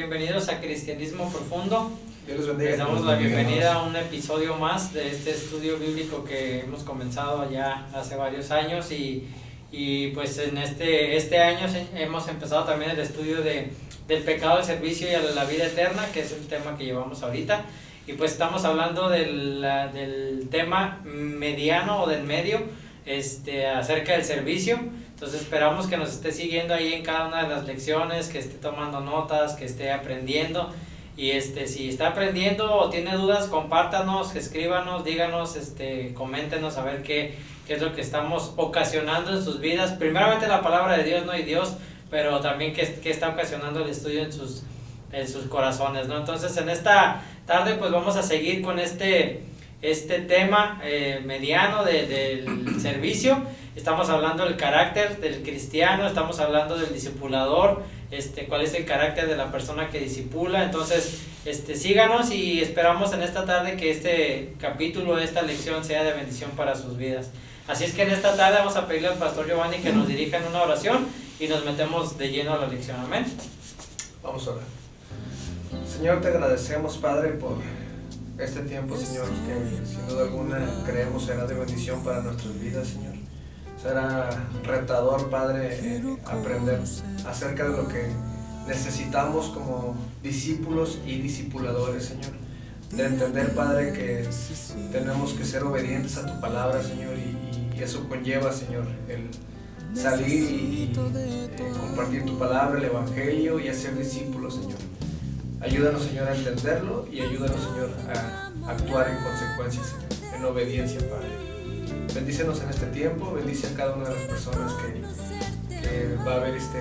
bienvenidos a Cristianismo Profundo. Dios les bendiga. Les damos la bienvenida a un episodio más de este estudio bíblico que hemos comenzado ya hace varios años y pues en este año hemos empezado también el estudio del pecado, del servicio y a la vida eterna, que es el tema que llevamos ahorita. Y pues estamos hablando del tema mediano o del medio, acerca del servicio. Entonces esperamos que nos esté siguiendo ahí en cada una de las lecciones, que esté tomando notas, que esté aprendiendo. Y si está aprendiendo o tiene dudas, compártanos, escríbanos, díganos, coméntenos a ver qué es lo que estamos ocasionando en sus vidas. Primeramente la palabra de Dios, ¿no? Y Dios, pero también qué está ocasionando el estudio en sus corazones, ¿no? Entonces en esta tarde pues vamos a seguir con este tema mediano del servicio. Estamos hablando del carácter del cristiano, estamos hablando del discipulador, cuál es el carácter de la persona que discipula. Entonces, síganos y esperamos en esta tarde que este capítulo, esta lección sea de bendición para sus vidas. Así es que en esta tarde vamos a pedirle al pastor Giovanni que nos dirija en una oración y nos metemos de lleno a la lección. Amén. Vamos a orar. Señor, te agradecemos, Padre, por este tiempo, Señor, que sin duda alguna creemos será de bendición para nuestras vidas, Señor. Será retador, Padre, aprender acerca de lo que necesitamos como discípulos y discipuladores, Señor. De entender, Padre, que tenemos que ser obedientes a tu palabra, Señor, y eso conlleva, Señor, el salir y compartir tu palabra, el evangelio y hacer discípulos, Señor. Ayúdanos, Señor, a entenderlo y ayúdanos, Señor, a actuar en consecuencia, Señor, en obediencia, Padre. Bendícenos en este tiempo, bendice a cada una de las personas que va a ver este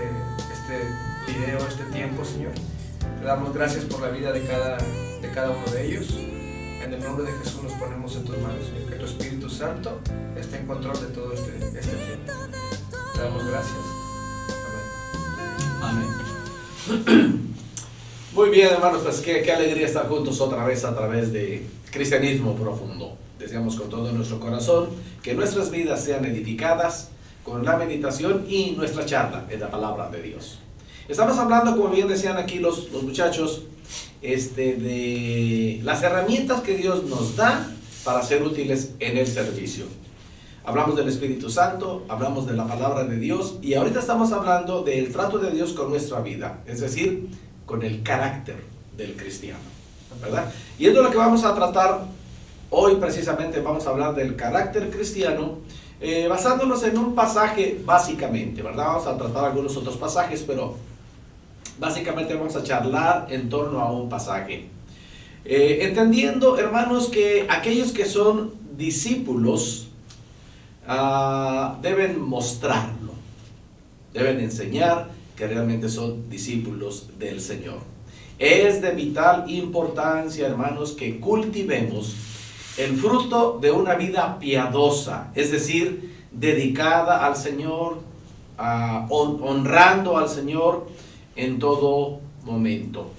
video, este tiempo, Señor. Te damos gracias por la vida de cada uno de ellos. En el nombre de Jesús nos ponemos en tus manos, Señor. Que tu Espíritu Santo esté en control de todo este tiempo. Te damos gracias. Amén. Amén. Muy bien, hermanos, pues qué alegría estar juntos otra vez a través de Cristianismo Profundo. Deseamos con todo nuestro corazón que nuestras vidas sean edificadas con la meditación y nuestra charla en la palabra de Dios. Estamos hablando, como bien decían aquí los muchachos, de las herramientas que Dios nos da para ser útiles en el servicio. Hablamos del Espíritu Santo, hablamos de la palabra de Dios y ahorita estamos hablando del trato de Dios con nuestra vida, es decir, con el carácter del cristiano, ¿verdad? Y esto es lo que vamos a tratar hoy. Precisamente vamos a hablar del carácter cristiano, basándonos en un pasaje básicamente, ¿verdad? Vamos a tratar algunos otros pasajes, pero básicamente vamos a charlar en torno a un pasaje. Entendiendo, hermanos, que aquellos que son discípulos deben mostrarlo, deben enseñar que realmente son discípulos del Señor. Es de vital importancia, hermanos, que cultivemos el fruto de una vida piadosa, es decir, dedicada al Señor, honrando al Señor en todo momento.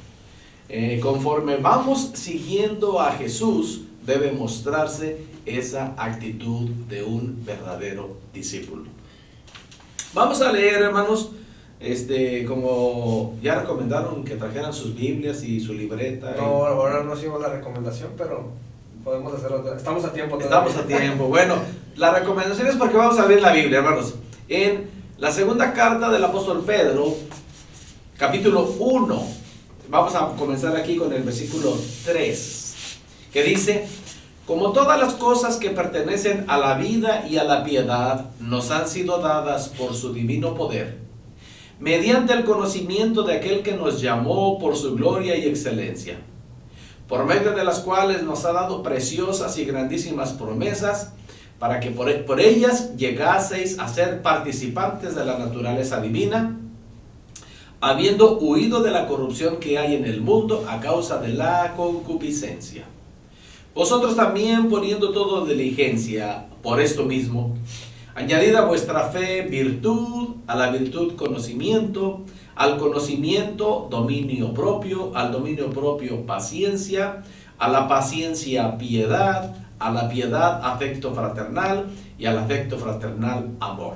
Conforme vamos siguiendo a Jesús, debe mostrarse esa actitud de un verdadero discípulo. Vamos a leer, hermanos, como ya recomendaron que trajeran sus Biblias y su libreta. No, ahora no hicimos la recomendación, pero podemos hacerlo. Estamos a tiempo todavía. Estamos a tiempo. Bueno, la recomendación es porque vamos a abrir la Biblia, hermanos. En la segunda carta del apóstol Pedro, capítulo 1, vamos a comenzar aquí con el versículo 3, que dice: como todas las cosas que pertenecen a la vida y a la piedad nos han sido dadas por su divino poder, mediante el conocimiento de aquel que nos llamó por su gloria y excelencia, por medio de las cuales nos ha dado preciosas y grandísimas promesas, para que por ellas llegaseis a ser participantes de la naturaleza divina, habiendo huido de la corrupción que hay en el mundo a causa de la concupiscencia. Vosotros también, poniendo toda diligencia por esto mismo, añadid a vuestra fe virtud, a la virtud conocimiento, al conocimiento dominio propio, al dominio propio paciencia, a la paciencia piedad, a la piedad afecto fraternal y al afecto fraternal amor.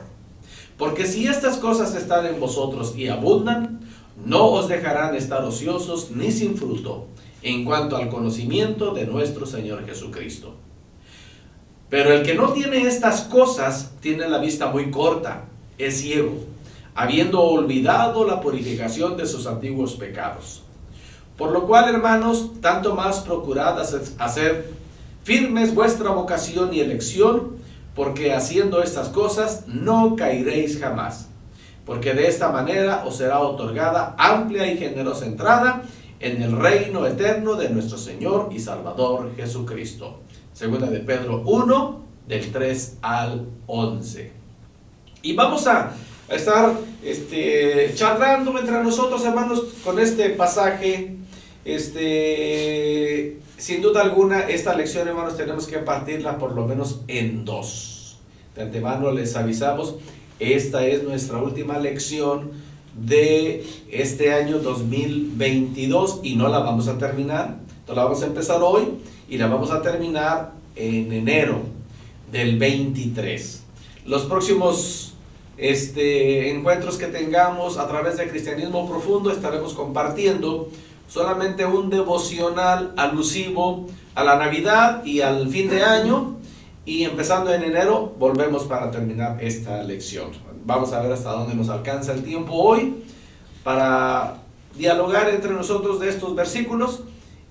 Porque si estas cosas están en vosotros y abundan, no os dejarán estar ociosos ni sin fruto en cuanto al conocimiento de nuestro Señor Jesucristo. Pero el que no tiene estas cosas tiene la vista muy corta, es ciego, habiendo olvidado la purificación de sus antiguos pecados. Por lo cual, hermanos, tanto más procurad hacer firmes vuestra vocación y elección, porque haciendo estas cosas no caeréis jamás. Porque de esta manera os será otorgada amplia y generosa entrada en el reino eterno de nuestro Señor y Salvador Jesucristo. Segunda de Pedro 1, del 3 al 11. Y vamos a estar charlando entre nosotros, hermanos, con este pasaje. Sin duda alguna, esta lección, hermanos, tenemos que partirla por lo menos en dos. De antemano les avisamos, esta es nuestra última lección de este año 2022 y no la vamos a terminar. Entonces la vamos a empezar hoy y la vamos a terminar en enero del 23. Los próximos encuentros que tengamos a través de Cristianismo Profundo estaremos compartiendo solamente un devocional alusivo a la Navidad y al fin de año, y empezando en enero volvemos para terminar esta lección. Vamos a ver hasta dónde nos alcanza el tiempo hoy para dialogar entre nosotros de estos versículos,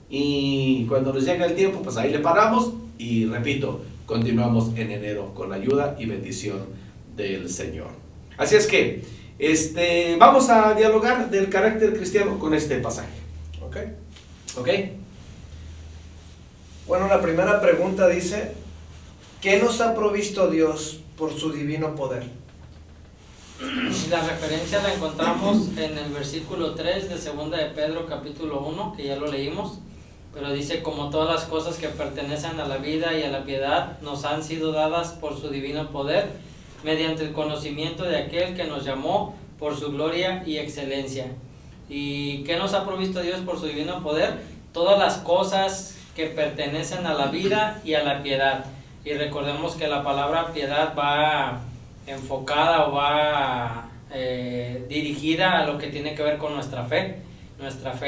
y cuando nos llegue el tiempo, pues ahí le paramos y repito, continuamos en enero con la ayuda y bendición del Señor. Así es que vamos a dialogar del carácter cristiano con este pasaje. ¿Ok? Bueno, la primera pregunta dice: ¿qué nos ha provisto Dios por su divino poder? La referencia la encontramos en el versículo 3 de segunda de Pedro capítulo 1, que ya lo leímos, pero dice: como todas las cosas que pertenecen a la vida y a la piedad nos han sido dadas por su divino poder, mediante el conocimiento de aquel que nos llamó por su gloria y excelencia. ¿Y qué nos ha provisto Dios por su divino poder? Todas las cosas que pertenecen a la vida y a la piedad. Y recordemos que la palabra piedad va enfocada o va dirigida a lo que tiene que ver con nuestra fe,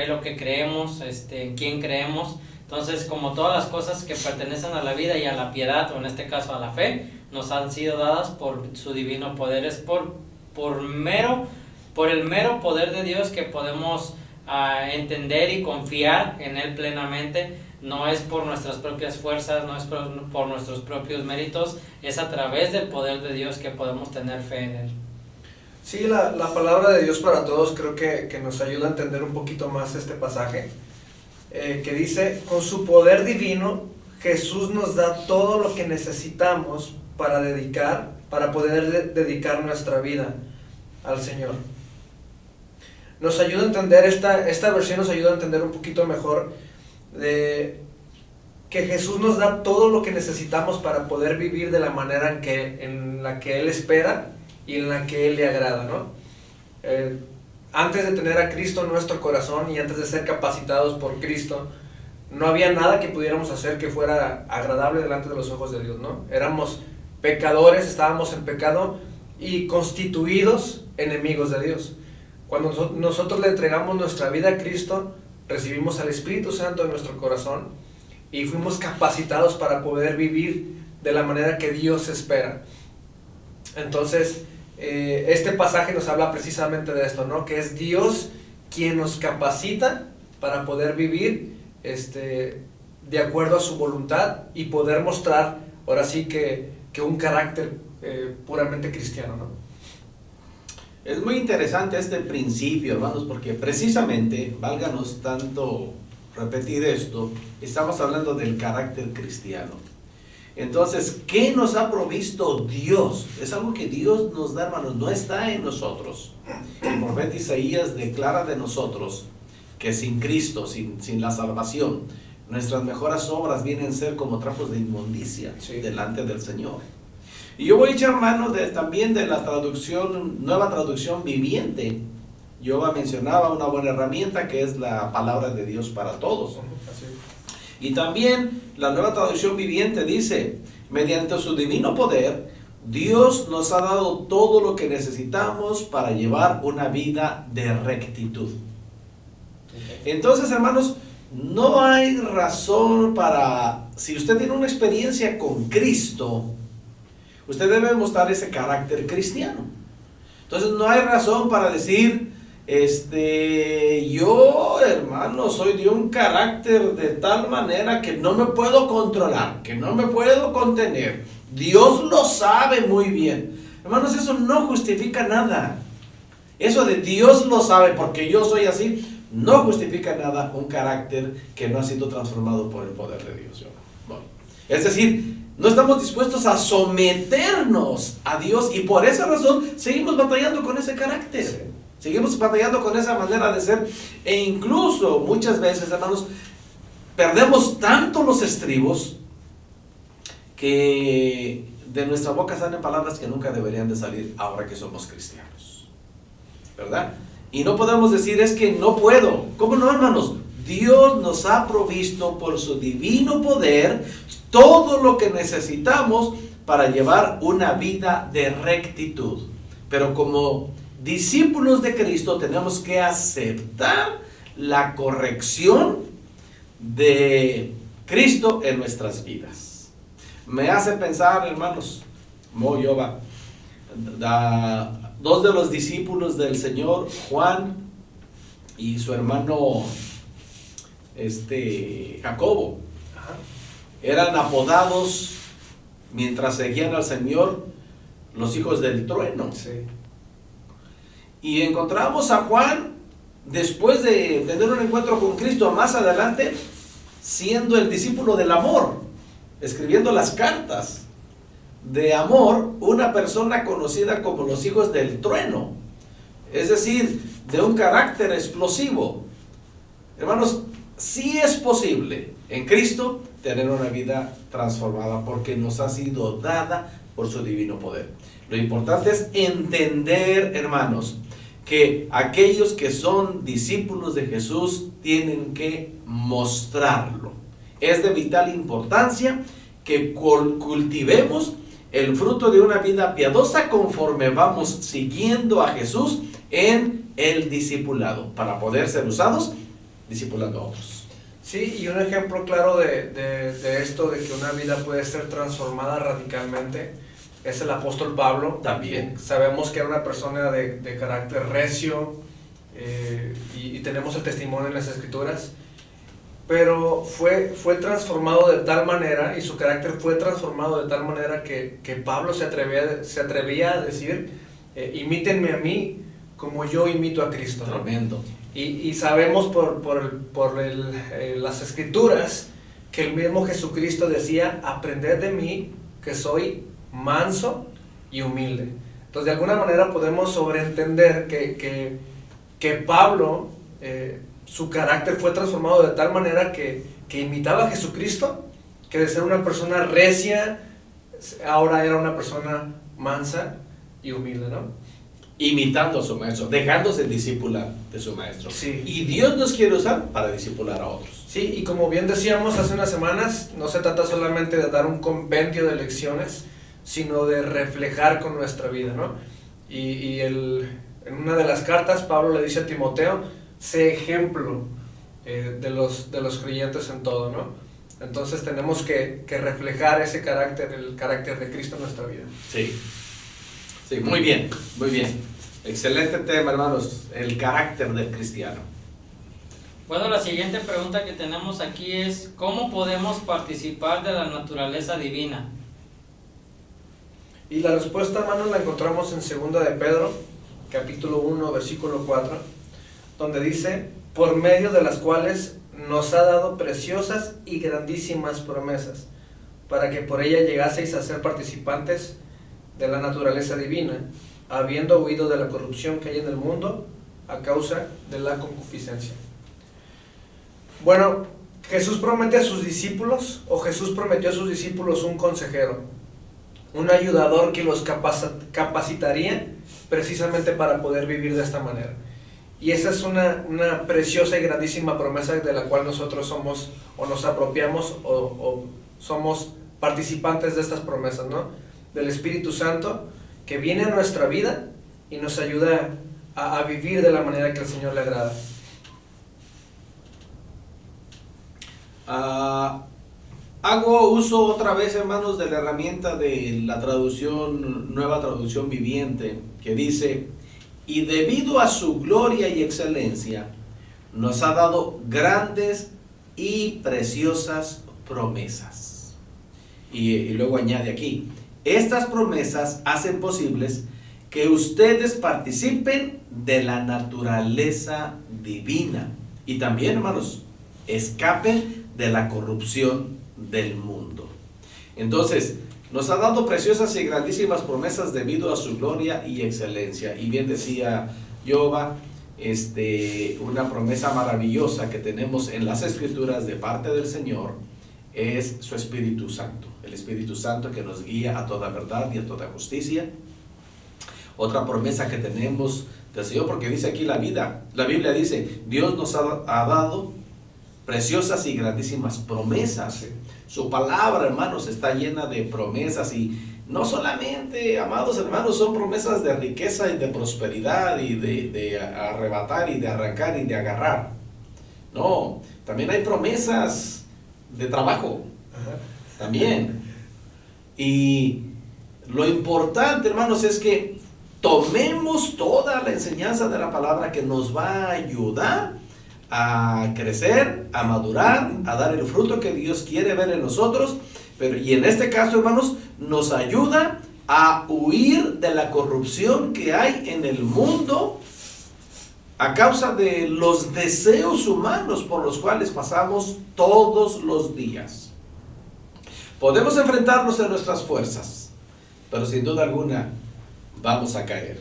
lo que creemos, en quién creemos. Entonces, como todas las cosas que pertenecen a la vida y a la piedad, o en este caso a la fe, nos han sido dadas por su divino poder. Es por el mero poder de Dios que podemos entender y confiar en Él plenamente. No es por nuestras propias fuerzas, no es por nuestros propios méritos, es a través del poder de Dios que podemos tener fe en Él. Sí, la palabra de Dios para todos creo que nos ayuda a entender un poquito más este pasaje, que dice: con su poder divino Jesús nos da todo lo que necesitamos para poder dedicar nuestra vida al Señor. Nos ayuda a entender, esta versión nos ayuda a entender un poquito mejor de que Jesús nos da todo lo que necesitamos para poder vivir de la manera en la que Él espera y en la que Él le agrada, ¿no? Antes de tener a Cristo en nuestro corazón y antes de ser capacitados por Cristo, no había nada que pudiéramos hacer que fuera agradable delante de los ojos de Dios, ¿no? Éramos pecadores, estábamos en pecado y constituidos enemigos de Dios. Cuando nosotros le entregamos nuestra vida a Cristo, recibimos al Espíritu Santo en nuestro corazón y fuimos capacitados para poder vivir de la manera que Dios espera. Entonces, este pasaje nos habla precisamente de esto, ¿no? Que es Dios quien nos capacita para poder vivir de acuerdo a su voluntad y poder mostrar, ahora sí que un carácter puramente cristiano, ¿no? Es muy interesante este principio, hermanos, porque precisamente, válganos tanto repetir esto, estamos hablando del carácter cristiano. Entonces, ¿qué nos ha provisto Dios? Es algo que Dios nos da, hermanos, no está en nosotros. El profeta Isaías declara de nosotros que sin Cristo, sin la salvación, nuestras mejores obras vienen a ser como trapos de inmundicia delante del Señor. Y yo voy a echar mano también de la nueva traducción viviente. Yo mencionaba una buena herramienta que es la palabra de Dios para todos. Y también la nueva traducción viviente dice: mediante su divino poder Dios nos ha dado todo lo que necesitamos para llevar una vida de rectitud. Entonces, hermanos, no hay razón para, si usted tiene una experiencia con Cristo, usted debe mostrar ese carácter cristiano. Entonces no hay razón para decir, yo, hermano, soy de un carácter de tal manera que no me puedo controlar, que no me puedo contener. Dios lo sabe muy bien. Hermanos, eso no justifica nada. Eso de Dios lo sabe porque yo soy así, no justifica nada un carácter que no ha sido transformado por el poder de Dios. Bueno, es decir, no estamos dispuestos a someternos a Dios y por esa razón seguimos batallando con ese carácter. Sí. Seguimos batallando con esa manera de ser e incluso muchas veces, hermanos, perdemos tanto los estribos que de nuestra boca salen palabras que nunca deberían de salir ahora que somos cristianos, ¿verdad? Y no podemos decir es que no puedo. ¿Cómo no, hermanos? Dios nos ha provisto por su divino poder todo lo que necesitamos para llevar una vida de rectitud. Pero como discípulos de Cristo tenemos que aceptar la corrección de Cristo en nuestras vidas. Me hace pensar, hermanos, dos de los discípulos del Señor, Juan y su hermano Jacobo, eran apodados mientras seguían al Señor los hijos del trueno. Sí. Y encontramos a Juan después de tener un encuentro con Cristo más adelante siendo el discípulo del amor, escribiendo las cartas de amor, una persona conocida como los hijos del trueno, es decir, de un carácter explosivo. Hermanos, sí es posible en Cristo tener una vida transformada porque nos ha sido dada por su divino poder. Lo importante es entender, hermanos, que aquellos que son discípulos de Jesús tienen que mostrarlo. Es de vital importancia que cultivemos el fruto de una vida piadosa conforme vamos siguiendo a Jesús en el discipulado, para poder ser usados discipulando a otros. Sí, y un ejemplo claro de esto, de que una vida puede ser transformada radicalmente, es el apóstol Pablo. También. Sabemos que era una persona de carácter recio, y tenemos el testimonio en las Escrituras, pero fue transformado de tal manera, y su carácter fue transformado de tal manera que Pablo se atrevía a decir, imítenme a mí como yo imito a Cristo, ¿no? Tremendo. Y sabemos por las Escrituras que el mismo Jesucristo decía, aprended de mí que soy manso y humilde. Entonces, de alguna manera podemos sobreentender que Pablo, su carácter fue transformado de tal manera que imitaba a Jesucristo, que de ser una persona recia, ahora era una persona mansa y humilde, ¿no? Imitando a su maestro, dejándose discipular de su maestro. Sí. Y Dios nos quiere usar para discipular a otros. Sí, y como bien decíamos hace unas semanas, no se trata solamente de dar un compendio de lecciones, sino de reflejar con nuestra vida, ¿no? En una de las cartas, Pablo le dice a Timoteo, sé ejemplo de los creyentes en todo, ¿no? Entonces tenemos que reflejar ese carácter, el carácter de Cristo en nuestra vida. Sí. Sí, muy bien, muy bien. Excelente tema, hermanos, el carácter del cristiano. Bueno, la siguiente pregunta que tenemos aquí es, ¿cómo podemos participar de la naturaleza divina? Y la respuesta, hermanos, la encontramos en 2 de Pedro, capítulo 1, versículo 4, donde dice, por medio de las cuales nos ha dado preciosas y grandísimas promesas, para que por ella llegaseis a ser participantes de la naturaleza divina, habiendo huido de la corrupción que hay en el mundo a causa de la concupiscencia. Bueno, Jesús promete a sus discípulos, o Jesús prometió a sus discípulos un consejero, un ayudador que los capacitaría precisamente para poder vivir de esta manera. Y esa es una preciosa y grandísima promesa de la cual nosotros somos, o nos apropiamos, o somos participantes de estas promesas, ¿no? del Espíritu Santo que viene a nuestra vida y nos ayuda a vivir de la manera que al Señor le agrada. Hago uso otra vez, hermanos, de la herramienta de la traducción, Nueva Traducción Viviente, que dice: y debido a su gloria y excelencia, nos ha dado grandes y preciosas promesas. Y luego añade aquí: estas promesas hacen posibles que ustedes participen de la naturaleza divina y también, hermanos, escapen de la corrupción del mundo. Entonces, nos ha dado preciosas y grandísimas promesas debido a su gloria y excelencia. Y bien decía Jehová, una promesa maravillosa que tenemos en las Escrituras de parte del Señor es su Espíritu Santo. El Espíritu Santo que nos guía a toda verdad y a toda justicia. Otra promesa que tenemos del Señor, porque dice aquí la Biblia dice: Dios nos ha dado preciosas y grandísimas promesas. Su palabra, hermanos, está llena de promesas, y no solamente, amados hermanos, son promesas de riqueza y de prosperidad y de arrebatar y de arrancar y de agarrar. No, también hay promesas de trabajo. También. Y lo importante, hermanos, es que tomemos toda la enseñanza de la palabra que nos va a ayudar a crecer, a madurar, a dar el fruto que Dios quiere ver en nosotros. Y en este caso, hermanos, nos ayuda a huir de la corrupción que hay en el mundo a causa de los deseos humanos por los cuales pasamos todos los días. Podemos enfrentarnos en nuestras fuerzas, pero sin duda alguna vamos a caer.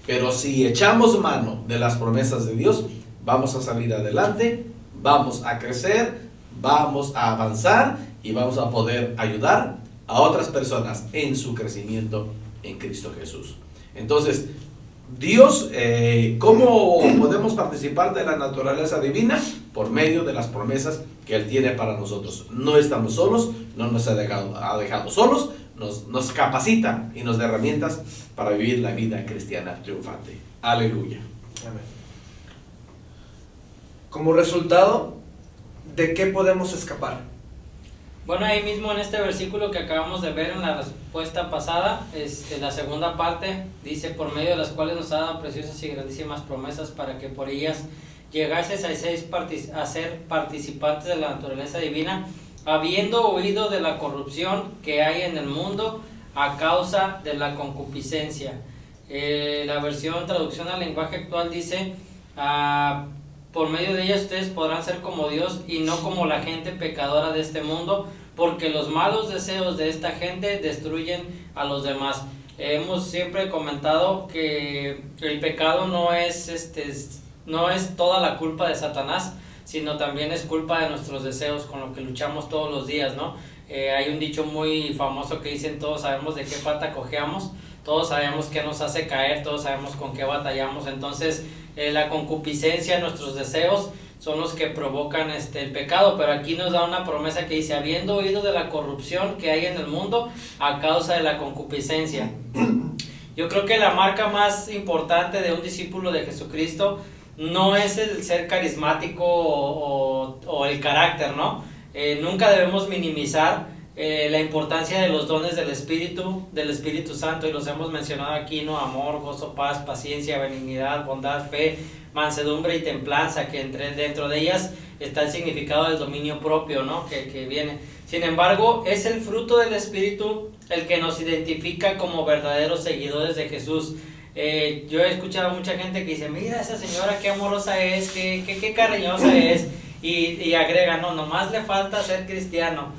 Pero si echamos mano de las promesas de Dios, vamos a salir adelante, vamos a crecer, vamos a avanzar y vamos a poder ayudar a otras personas en su crecimiento en Cristo Jesús. Entonces, Dios, ¿cómo podemos participar de la naturaleza divina? Por medio de las promesas que Él tiene para nosotros. No estamos solos, no nos ha dejado solos, nos capacita y nos da herramientas para vivir la vida cristiana triunfante. Aleluya. Amén. Como resultado, ¿de qué podemos escapar? Bueno, ahí mismo en este versículo que acabamos de ver en la respuesta pasada, la segunda parte dice: por medio de las cuales nos ha dado preciosas y grandísimas promesas para que por ellas llegases a ser participantes de la naturaleza divina, habiendo huido de la corrupción que hay en el mundo a causa de la concupiscencia. La versión traducción al lenguaje actual dice: por medio de ellas ustedes podrán ser como Dios y no como la gente pecadora de este mundo, porque los malos deseos de esta gente destruyen a los demás. Hemos siempre comentado que el pecado no es toda la culpa de Satanás, sino también es culpa de nuestros deseos con lo que luchamos todos los días, ¿no? Hay un dicho muy famoso que dicen: todos sabemos de qué pata cojeamos, todos sabemos qué nos hace caer, todos sabemos con qué batallamos. Entonces la concupiscencia, nuestros deseos son los que provocan el pecado, pero aquí nos da una promesa que dice: habiendo huido de la corrupción que hay en el mundo a causa de la concupiscencia. Yo creo que la marca más importante de un discípulo de Jesucristo no es el ser carismático o el carácter, ¿no? Nunca debemos minimizar la importancia de los dones del Espíritu Santo, y los hemos mencionado aquí, ¿no? Amor, gozo, paz, paciencia, benignidad, bondad, fe, mansedumbre y templanza, que dentro de ellas está el significado del dominio propio, ¿no? Que viene. Sin embargo, es el fruto del Espíritu el que nos identifica como verdaderos seguidores de Jesús. Yo he escuchado a mucha gente que dice: mira esa señora qué amorosa es, qué cariñosa es, y agrega: no, nomás le falta ser cristiano.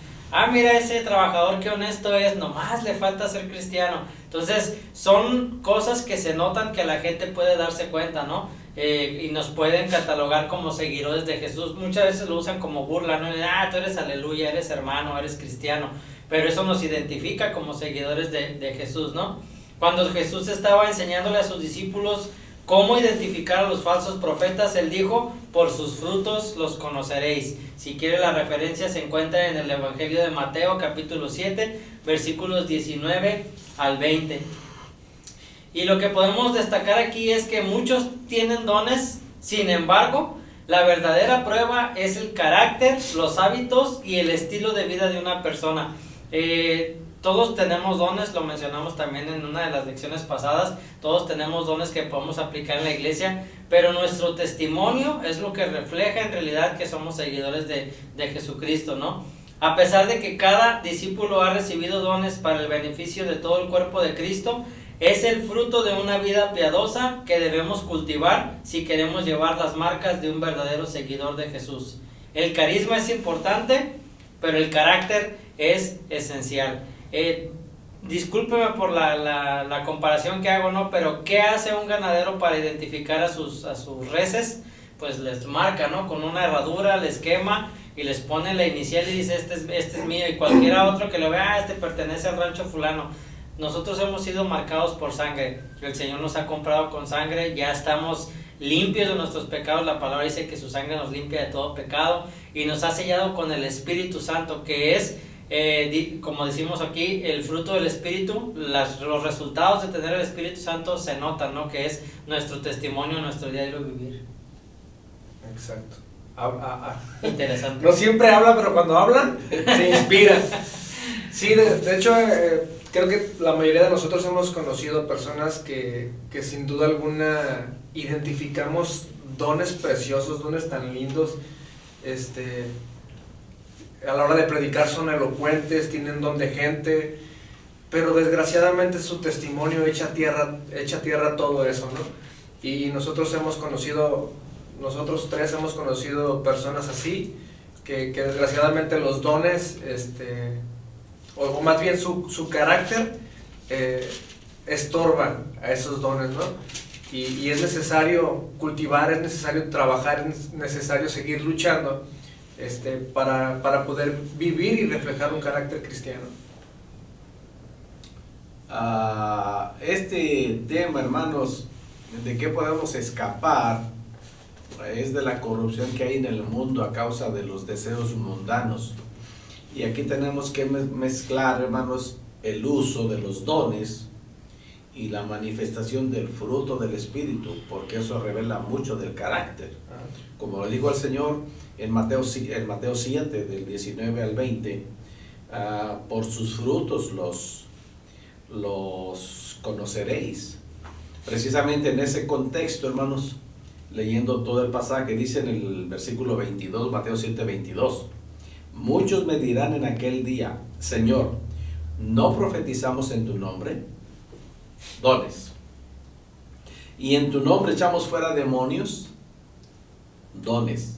Mira ese trabajador qué honesto es, nomás le falta ser cristiano. Entonces son cosas que se notan, que la gente puede darse cuenta, ¿no? Y nos pueden catalogar como seguidores de Jesús. Muchas veces lo usan como burla, ¿no? Tú eres aleluya, eres hermano, eres cristiano, pero eso nos identifica como seguidores de Jesús, ¿no? Cuando Jesús estaba enseñándole a sus discípulos cómo identificar a los falsos profetas, Él dijo: por sus frutos los conoceréis. Si quiere la referencia, se encuentra en el Evangelio de Mateo, capítulo 7, versículos 19 al 20. Y lo que podemos destacar aquí es que muchos tienen dones, sin embargo, la verdadera prueba es el carácter, los hábitos y el estilo de vida de una persona. Todos tenemos dones, lo mencionamos también en una de las lecciones pasadas, todos tenemos dones que podemos aplicar en la iglesia, pero nuestro testimonio es lo que refleja en realidad que somos seguidores de Jesucristo, ¿no? A pesar de que cada discípulo ha recibido dones para el beneficio de todo el cuerpo de Cristo, es el fruto de una vida piadosa que debemos cultivar si queremos llevar las marcas de un verdadero seguidor de Jesús. El carisma es importante, pero el carácter es esencial. Discúlpeme por la comparación que hago, ¿no? Pero ¿qué hace un ganadero para identificar a sus reses? Pues les marca, ¿no? Con una herradura les quema y les pone la inicial y dice este es mío, y cualquiera otro que lo vea, este pertenece al rancho fulano. Nosotros hemos sido marcados por sangre, el Señor nos ha comprado con sangre, ya estamos limpios de nuestros pecados. La palabra dice que su sangre nos limpia de todo pecado y nos ha sellado con el Espíritu Santo, que es, como decimos aquí, el fruto del Espíritu. Los resultados de tener el Espíritu Santo se notan, ¿no? Que es nuestro testimonio, nuestro diario vivir. Exacto. Interesante. No siempre habla, pero cuando hablan se inspiran. Sí, de hecho, creo que la mayoría de nosotros hemos conocido personas que sin duda alguna identificamos dones preciosos, dones tan lindos. A la hora de predicar son elocuentes, tienen don de gente, pero desgraciadamente su testimonio echa tierra todo eso, ¿no? Y nosotros tres hemos conocido personas así, que desgraciadamente los dones, o más bien su carácter, estorban a esos dones, ¿no? Y es necesario cultivar, es necesario trabajar, es necesario seguir luchando para poder vivir y reflejar un carácter cristiano. Este tema, hermanos, de qué podemos escapar, es de la corrupción que hay en el mundo a causa de los deseos mundanos. Y aquí tenemos que mezclar, hermanos, el uso de los dones y la manifestación del fruto del Espíritu, porque eso revela mucho del carácter. Como lo dijo el Señor en Mateo 7, del 19 al 20, por sus frutos los conoceréis. Precisamente en ese contexto, hermanos, leyendo todo el pasaje, dice en el versículo 22, Mateo 7, 22, muchos me dirán en aquel día, Señor, ¿no profetizamos en tu nombre? Dones. ¿Y en tu nombre echamos fuera demonios? Dones.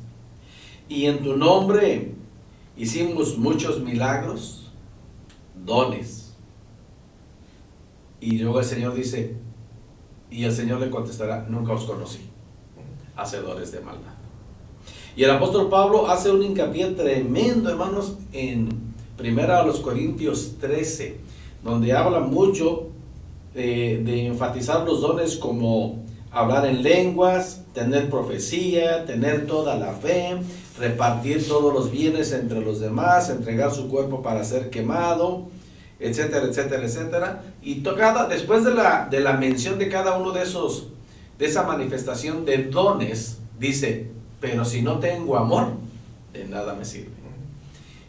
¿Y en tu nombre hicimos muchos milagros? Dones. Y luego el Señor dice, y el Señor le contestará, nunca os conocí, hacedores de maldad. Y el apóstol Pablo hace un hincapié tremendo, hermanos, en 1 Corintios 13, donde habla mucho de enfatizar los dones como hablar en lenguas, tener profecía, tener toda la fe, repartir todos los bienes entre los demás, entregar su cuerpo para ser quemado, etcétera, etcétera, etcétera. Y después de la mención de cada uno de esa manifestación de dones, dice, pero si no tengo amor, de nada me sirve.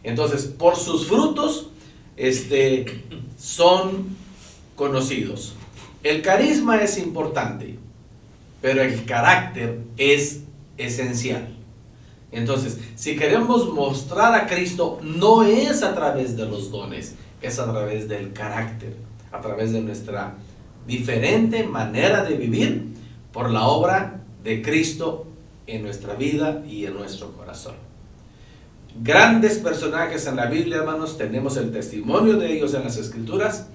Entonces, por sus frutos son conocidos. El carisma es importante, pero el carácter es esencial. Entonces, si queremos mostrar a Cristo, no es a través de los dones, es a través del carácter, a través de nuestra diferente manera de vivir por la obra de Cristo en nuestra vida y en nuestro corazón. Grandes personajes en la Biblia, hermanos, tenemos el testimonio de ellos en las Escrituras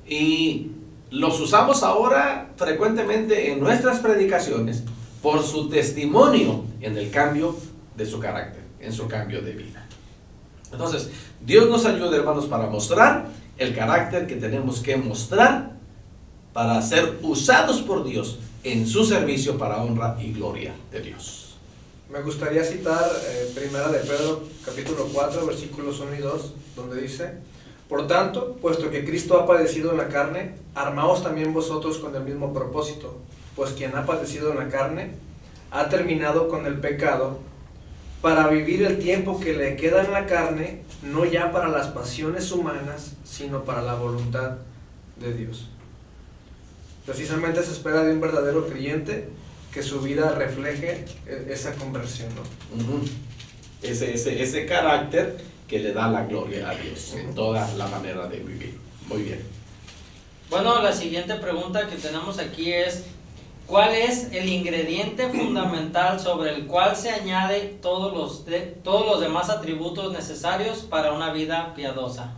y los usamos ahora frecuentemente en nuestras predicaciones por su testimonio en el cambio de su carácter, en su cambio de vida. Entonces, Dios nos ayuda, hermanos, para mostrar el carácter que tenemos que mostrar para ser usados por Dios en su servicio para honra y gloria de Dios. Me gustaría citar 1 de Pedro, capítulo 4, versículos 1 y 2, donde dice, Por tanto, puesto que Cristo ha padecido en la carne, armaos también vosotros con el mismo propósito, pues quien ha padecido en la carne ha terminado con el pecado, para vivir el tiempo que le queda en la carne, no ya para las pasiones humanas, sino para la voluntad de Dios. Precisamente se espera de un verdadero creyente que su vida refleje esa conversión, ¿no? Ese carácter que le da la gloria a Dios en toda la manera de vivir. Muy bien. Bueno, la siguiente pregunta que tenemos aquí es: ¿cuál es el ingrediente fundamental sobre el cual se añade todos los demás atributos necesarios para una vida piadosa?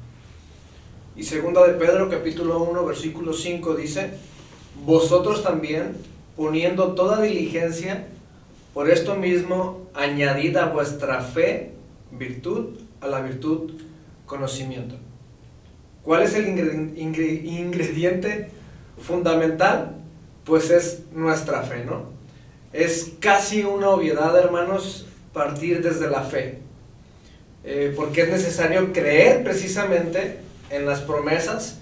Y segunda de Pedro, capítulo 1, versículo 5 dice: vosotros también, poniendo toda diligencia, por esto mismo añadid a vuestra fe virtud, a la virtud conocimiento. ¿Cuál es el ingrediente fundamental? Pues es nuestra fe, ¿no? Es casi una obviedad, hermanos, partir desde la fe, porque es necesario creer precisamente en las promesas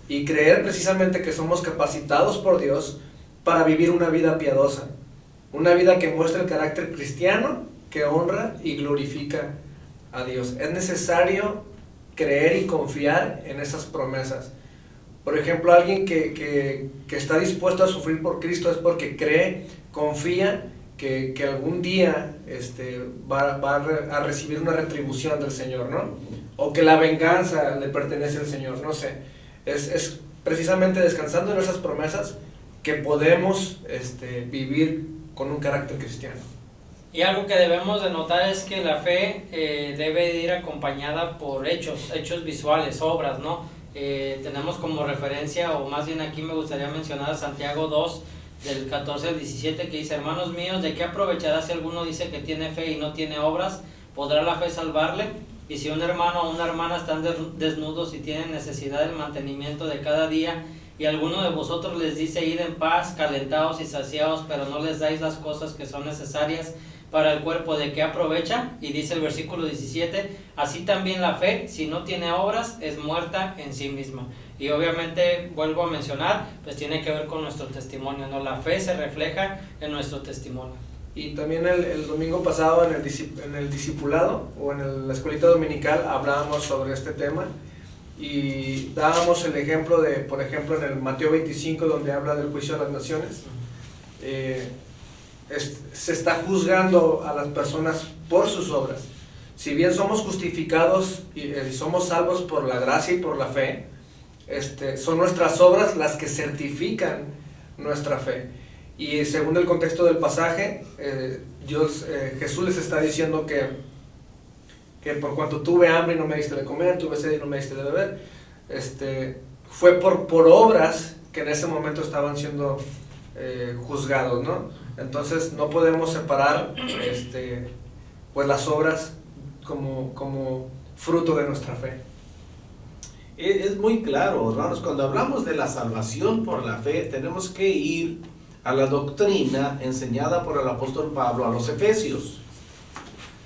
y creer precisamente que somos capacitados por Dios para vivir una vida piadosa, una vida que muestre el carácter cristiano, que honra y glorifica a Dios. Es necesario creer y confiar en esas promesas. Por ejemplo, alguien que está dispuesto a sufrir por Cristo es porque cree, confía que algún día va a recibir una retribución del Señor, ¿no? O que la venganza le pertenece al Señor, no sé. Es precisamente descansando en esas promesas que podemos vivir con un carácter cristiano. Y algo que debemos de notar es que la fe debe ir acompañada por hechos visuales, obras, ¿no? Tenemos como referencia, o más bien aquí me gustaría mencionar a Santiago 2, del 14 al 17, que dice: hermanos míos, ¿de qué aprovechará si alguno dice que tiene fe y no tiene obras? ¿Podrá la fe salvarle? Y si un hermano o una hermana están desnudos y tienen necesidad del mantenimiento de cada día, y alguno de vosotros les dice: id en paz, calentados y saciados, pero no les dais las cosas que son necesarias para el cuerpo, ¿de qué aprovecha? Y dice el versículo 17: así también la fe, si no tiene obras, es muerta en sí misma. Y obviamente, vuelvo a mencionar, pues tiene que ver con nuestro testimonio, ¿no? La fe se refleja en nuestro testimonio. Y también el domingo pasado en el discipulado, o en la escuelita dominical, hablábamos sobre este tema, y dábamos el ejemplo de, por ejemplo, en el Mateo 25, donde habla del juicio de las naciones. Se está juzgando a las personas por sus obras. Si bien somos justificados y somos salvos por la gracia y por la fe, son nuestras obras las que certifican nuestra fe. Y según el contexto del pasaje, Jesús les está diciendo que por cuanto tuve hambre y no me diste de comer, tuve sed y no me diste de beber, fue por obras que en ese momento estaban siendo juzgados, ¿no? Entonces no podemos separar pues las obras como fruto de nuestra fe. Es muy claro, hermanos, cuando hablamos de la salvación por la fe, tenemos que ir a la doctrina enseñada por el apóstol Pablo a los Efesios.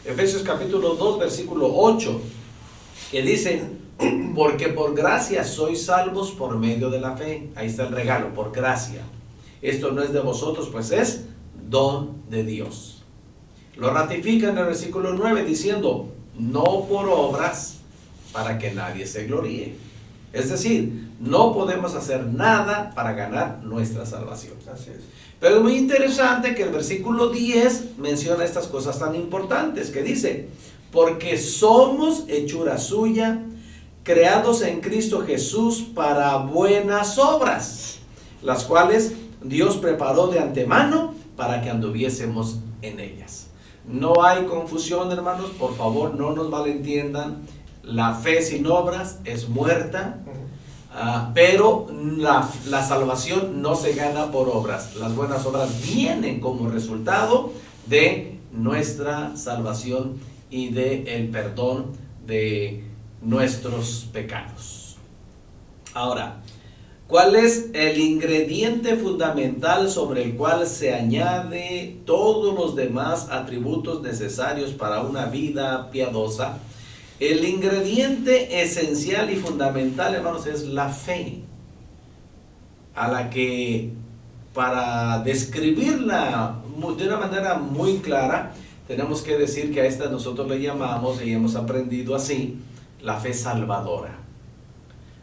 Efesios capítulo 2, versículo 8, que dice: porque por gracia sois salvos por medio de la fe. Ahí está el regalo, por gracia. Esto no es de vosotros, pues es don de Dios. Lo ratifica en el versículo 9 diciendo: no por obras, para que nadie se gloríe. Es decir, no podemos hacer nada para ganar nuestra salvación. Así es. Pero es muy interesante que el versículo 10 menciona estas cosas tan importantes, que dice: porque somos hechura suya, creados en Cristo Jesús para buenas obras, las cuales Dios preparó de antemano para que anduviésemos en ellas. No hay confusión, hermanos, por favor, no nos malentiendan. La fe sin obras es muerta, pero la salvación no se gana por obras. Las buenas obras vienen como resultado de nuestra salvación y del perdón de nuestros pecados. Ahora, ¿cuál es el ingrediente fundamental sobre el cual se añade todos los demás atributos necesarios para una vida piadosa? El ingrediente esencial y fundamental, hermanos, es la fe, a la que, para describirla de una manera muy clara, tenemos que decir que a esta nosotros le llamamos, y hemos aprendido así, la fe salvadora.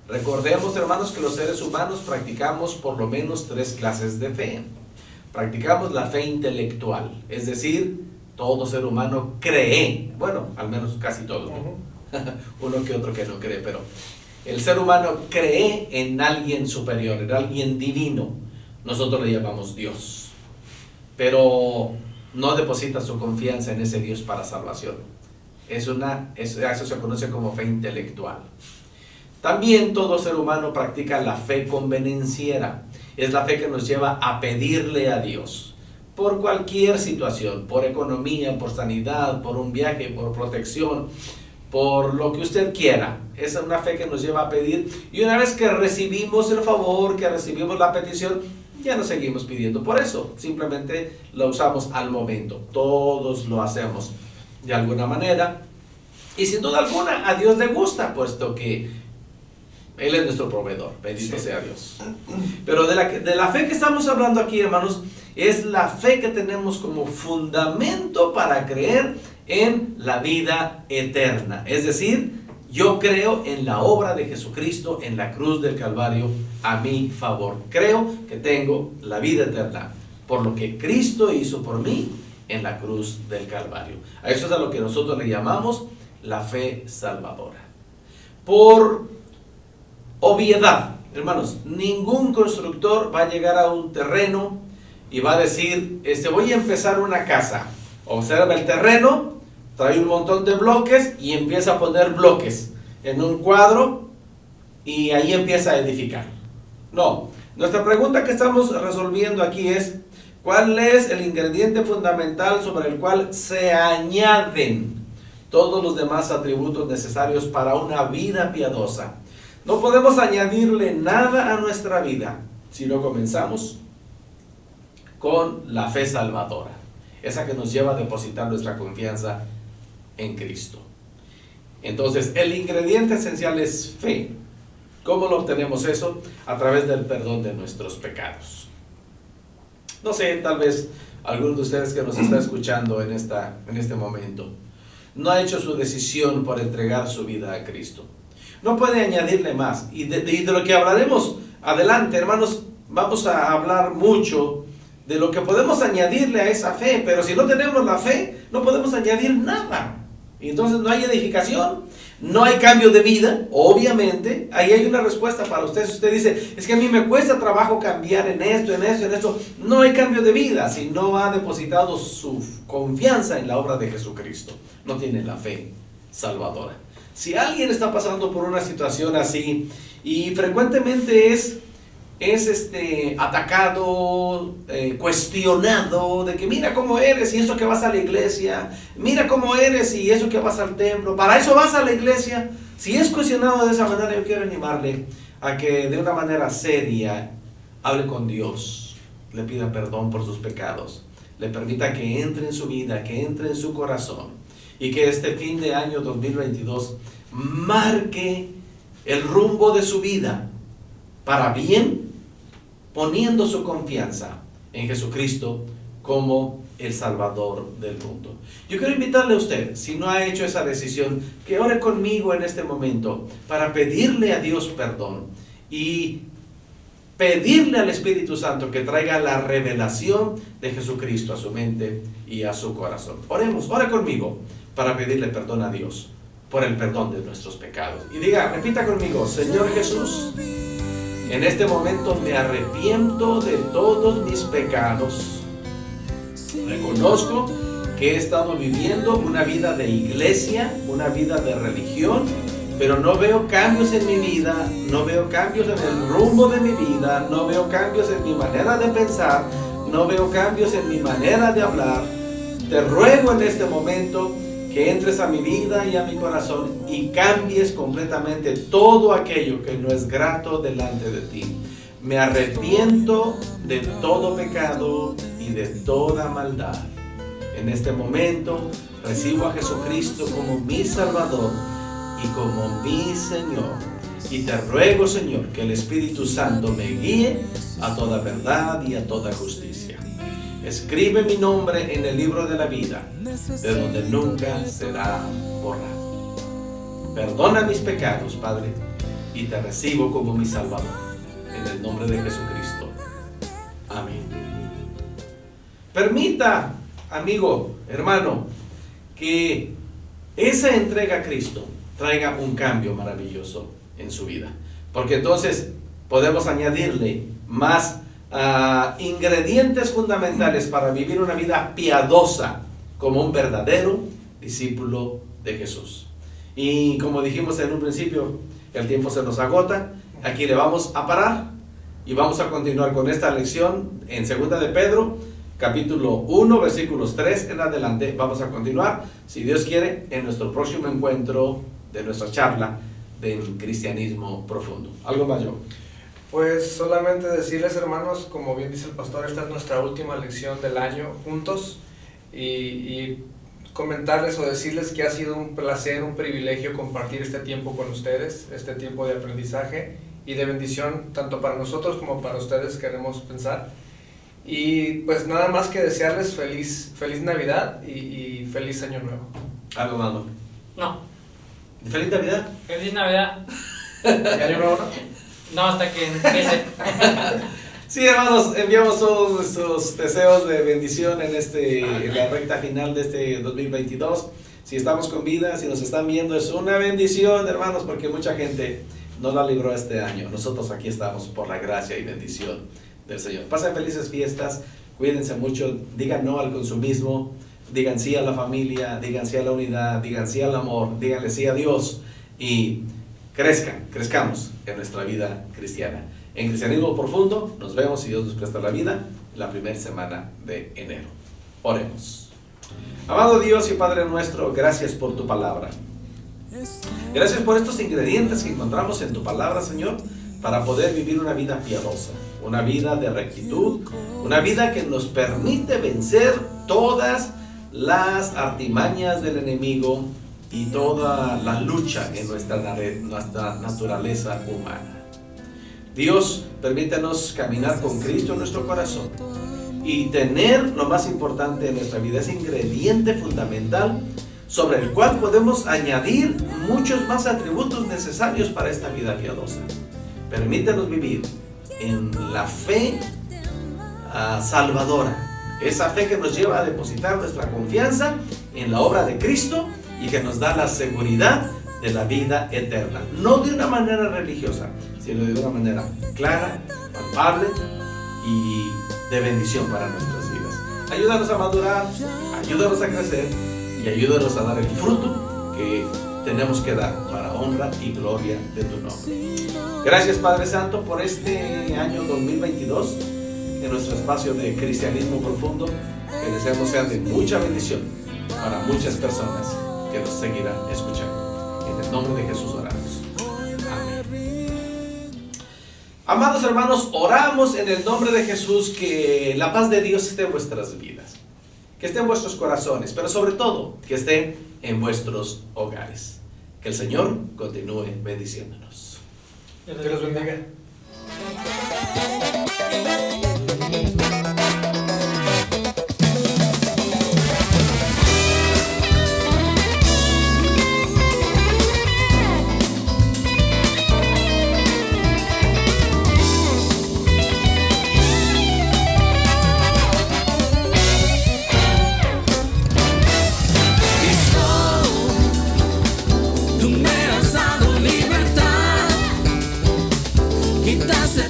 Recordemos, hermanos, que los seres humanos practicamos por lo menos 3 clases de fe. Practicamos la fe intelectual, es decir, todo ser humano cree, bueno, al menos casi todos, ¿no? Uno que otro que no cree, pero el ser humano cree en alguien superior, en alguien divino. Nosotros le llamamos Dios, pero no deposita su confianza en ese Dios para salvación. Eso se conoce como fe intelectual. También todo ser humano practica la fe convenenciera. Es la fe que nos lleva a pedirle a Dios por cualquier situación, por economía, por sanidad, por un viaje, por protección, por lo que usted quiera. Esa es una fe que nos lleva a pedir, y una vez que recibimos el favor, que recibimos la petición, ya no seguimos pidiendo por eso, simplemente lo usamos al momento. Todos lo hacemos de alguna manera, y sin duda alguna a Dios le gusta, puesto que Él es nuestro proveedor, bendito sea Dios. Pero de la fe que estamos hablando aquí, hermanos, es la fe que tenemos como fundamento para creer en la vida eterna. Es decir, yo creo en la obra de Jesucristo en la cruz del Calvario a mi favor. Creo que tengo la vida eterna por lo que Cristo hizo por mí en la cruz del Calvario. A eso es a lo que nosotros le llamamos la fe salvadora. Por obviedad, hermanos, ningún constructor va a llegar a un terreno y va a decir, voy a empezar una casa. Observa el terreno, trae un montón de bloques y empieza a poner bloques en un cuadro y ahí empieza a edificar. No, nuestra pregunta que estamos resolviendo aquí es, ¿cuál es el ingrediente fundamental sobre el cual se añaden todos los demás atributos necesarios para una vida piadosa? No podemos añadirle nada a nuestra vida si no comenzamos con la fe salvadora, esa que nos lleva a depositar nuestra confianza en Cristo. Entonces, el ingrediente esencial es fe. ¿Cómo lo obtenemos eso? A través del perdón de nuestros pecados. No sé, tal vez alguno de ustedes que nos está escuchando en este momento no ha hecho su decisión por entregar su vida a Cristo. No puede añadirle más. Y de lo que hablaremos adelante, hermanos, vamos a hablar mucho de lo que podemos añadirle a esa fe. Pero si no tenemos la fe, no podemos añadir nada. Y entonces no hay edificación, no hay cambio de vida. Obviamente, ahí hay una respuesta para usted. Si usted dice, es que a mí me cuesta trabajo cambiar en esto, en eso, en esto. No hay cambio de vida si no ha depositado su confianza en la obra de Jesucristo. No tiene la fe salvadora. Si alguien está pasando por una situación así y frecuentemente es atacado, cuestionado, de que mira cómo eres y eso que vas a la iglesia, mira cómo eres y eso que vas al templo, para eso vas a la iglesia. Si es cuestionado de esa manera, yo quiero animarle a que de una manera seria hable con Dios, le pida perdón por sus pecados, le permita que entre en su vida, que entre en su corazón, y que este fin de año 2022 marque el rumbo de su vida para bien, poniendo su confianza en Jesucristo como el Salvador del mundo. Yo quiero invitarle a usted, si no ha hecho esa decisión, que ore conmigo en este momento para pedirle a Dios perdón y pedirle al Espíritu Santo que traiga la revelación de Jesucristo a su mente y a su corazón. Oremos, ore conmigo para pedirle perdón a Dios por el perdón de nuestros pecados. Y diga, repita conmigo, Señor Jesús, en este momento me arrepiento de todos mis pecados. Reconozco que he estado viviendo una vida de iglesia, una vida de religión, pero no veo cambios en mi vida, no veo cambios en el rumbo de mi vida, no veo cambios en mi manera de pensar, no veo cambios en mi manera de hablar. Te ruego en este momento que entres a mi vida y a mi corazón y cambies completamente todo aquello que no es grato delante de ti. Me arrepiento de todo pecado y de toda maldad. En este momento recibo a Jesucristo como mi Salvador y como mi Señor. Y te ruego, Señor, que el Espíritu Santo me guíe a toda verdad y a toda justicia. Escribe mi nombre en el libro de la vida, de donde nunca será borrado. Perdona mis pecados, Padre, y te recibo como mi Salvador, en el nombre de Jesucristo. Amén. Permita, amigo, hermano, que esa entrega a Cristo traiga un cambio maravilloso en su vida, porque entonces podemos añadirle más ingredientes fundamentales para vivir una vida piadosa como un verdadero discípulo de Jesús. Y como dijimos en un principio, el tiempo se nos agota. Aquí le vamos a parar y vamos a continuar con esta lección en 2 de Pedro, capítulo 1, versículos 3 en adelante. Vamos a continuar, si Dios quiere, en nuestro próximo encuentro de nuestra charla del cristianismo profundo. ¿Algo más, yo? Pues solamente decirles, hermanos, como bien dice el pastor, esta es nuestra última lección del año juntos, y comentarles o decirles que ha sido un placer, un privilegio compartir este tiempo con ustedes, este tiempo de aprendizaje y de bendición, tanto para nosotros como para ustedes, queremos pensar. Y pues nada más que desearles feliz Navidad y feliz Año Nuevo. ¿Algo más, no? No. ¿Feliz Navidad? Feliz Navidad. ¿Y Año Nuevo no? No, hasta que empiece. Sí, hermanos, enviamos todos nuestros deseos de bendición en la recta final de este 2022. Si estamos con vida, si nos están viendo, es una bendición, hermanos, porque mucha gente no la libró este año. Nosotros aquí estamos por la gracia y bendición del Señor. Pasen felices fiestas, cuídense mucho, digan no al consumismo, digan sí a la familia, digan sí a la unidad, digan sí al amor, díganle sí a Dios y crezcamos en nuestra vida cristiana. En Cristianismo Profundo nos vemos, si Dios nos presta la vida, la primera semana de enero. Oremos. Amado Dios y Padre nuestro, gracias por tu palabra. Gracias por estos ingredientes que encontramos en tu palabra, Señor, para poder vivir una vida piadosa, una vida de rectitud, una vida que nos permite vencer todas las artimañas del enemigo y toda la lucha en nuestra naturaleza humana. Dios, permítanos caminar con Cristo en nuestro corazón y tener lo más importante en nuestra vida, ese ingrediente fundamental sobre el cual podemos añadir muchos más atributos necesarios para esta vida piadosa. Permítanos vivir en la fe salvadora, esa fe que nos lleva a depositar nuestra confianza en la obra de Cristo y que nos da la seguridad de la vida eterna, no de una manera religiosa, sino de una manera clara, palpable y de bendición para nuestras vidas. Ayúdanos a madurar, ayúdanos a crecer y ayúdanos a dar el fruto que tenemos que dar para honra y gloria de tu nombre. Gracias, Padre Santo, por este año 2022 en nuestro espacio de Cristianismo Profundo, que deseamos sea de mucha bendición para muchas personas que nos seguirán escuchando. En el nombre de Jesús oramos. Amén. Amados hermanos, oramos en el nombre de Jesús que la paz de Dios esté en vuestras vidas, que esté en vuestros corazones, pero sobre todo que esté en vuestros hogares. Que el Señor continúe bendiciéndonos. Dios los bendiga. Quitaste